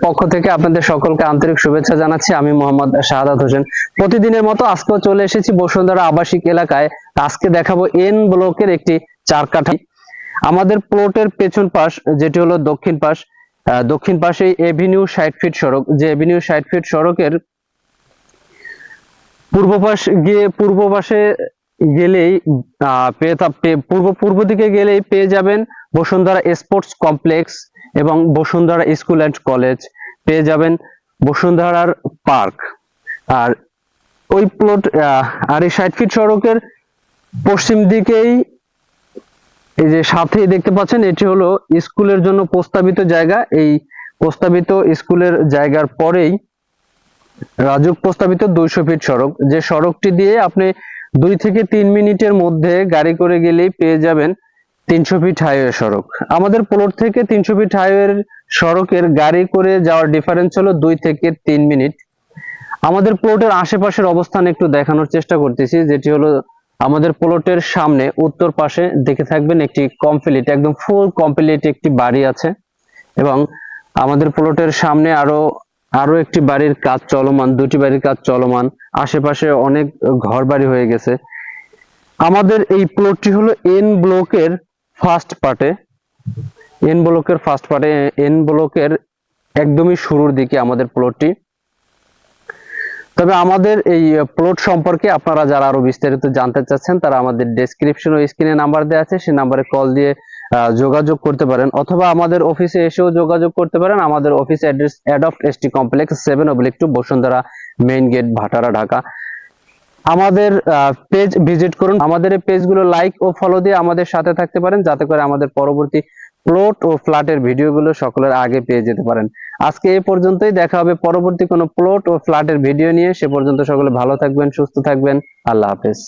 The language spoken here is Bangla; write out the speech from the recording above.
পক্ষ থেকে আপনাদের সকলকে আন্তরিক শুভেচ্ছা জানাচ্ছি। আমি মোহাম্মদ শাহাদাত হোসেন। প্রতিদিনের মতো আজকেও চলে এসেছি বসুন্ধরা আবাসিক এলাকায়। আজকে দেখাবো এন ব্লকের একটি 4 কাঠা। আমাদের প্লটের পেছন পাশ যেটি হলো দক্ষিণ পাশে এভিনিউ 60 ফিট সড়ক, যে এভিনিউ 60 ফিট সড়কের পূর্ব পাশে গেলেই পূর্ব দিকে গেলেই পেয়ে যাবেন বসুন্ধরা স্পোর্টস কমপ্লেক্স এবং বসুন্ধরা স্কুল অ্যান্ড কলেজ, পেয়ে যাবেন বসুন্ধরার পার্ক। আর ওই প্লট আর এই 60 ফিট সড়কের পশ্চিম দিকেই এই যে সাথেই দেখতে পাচ্ছেন, এটি হলো স্কুলের জন্য প্রস্তাবিত জায়গা। এই প্রস্তাবিত স্কুলের জায়গার পরেই রাজুক প্রস্তাবিত 200 ফিট সড়ক, যে সড়কটি দিয়ে আপনি 2 থেকে 3 মিনিটের মধ্যে গাড়ি করে গেলেই পেয়ে যাবেন 300 ফিট হাইওয়ে সড়ক। আমাদের প্লট থেকে 300 ফিট হাইওয়ে সড়কের গাড়ি করে যাওয়ার ডিফারেন্স হলো 2 থেকে 3 মিনিট। আমাদের প্লটের আশেপাশের অবস্থান একটু দেখানোর চেষ্টা করতেছি, যেটি হলো আমাদের প্লটের সামনে উত্তর পাশে দেখে থাকবেন একটি কমপ্লিট, একদম ফুল কমপ্লিট একটি বাড়ি আছে এবং আমাদের প্লটের সামনে আরো একটি বাড়ির কাজ চলমান, 2টি বাড়ির কাজ চলমান। আশেপাশে অনেক ঘর বাড়ি হয়ে গেছে। আমাদের এই প্লটটি হলো এন ব্লকের ফার্স্ট পার্টে, এন ব্লকের একদমই শুরুর দিকে আমাদের প্লটটি। তবে আমাদের এই প্লট সম্পর্কে আপনারা যারা আরো বিস্তারিত জানতে চাচ্ছেন, তারা আমাদের ডেসক্রিপশন ও স্ক্রিনে নাম্বার দেওয়া আছে, সেই নাম্বারে কল দিয়ে যোগাযোগ করতে পারেন, অথবা আমাদের অফিসে এসেও যোগাযোগ করতে পারেন। আমাদের office address adopt ST complex 7/2 Bashundhara main gate, Bhatara, Dhaka. আমাদের পেজ ভিজিট করুন। আমাদের এই পেজগুলো লাইক ও ফলো দিয়ে আমাদের সাথে থাকতে পারেন, যাতে করে আমাদের পরবর্তী প্লট ও ফ্ল্যাটের ভিডিওগুলো সকলের আগে পেয়ে যেতে পারেন। আজকে এই পর্যন্তই, দেখা হবে পরবর্তী কোনো প্লট ও ফ্ল্যাটের ভিডিও নিয়ে। সে পর্যন্ত সকলে ভালো থাকবেন, সুস্থ থাকবেন। আল্লাহ হাফেজ।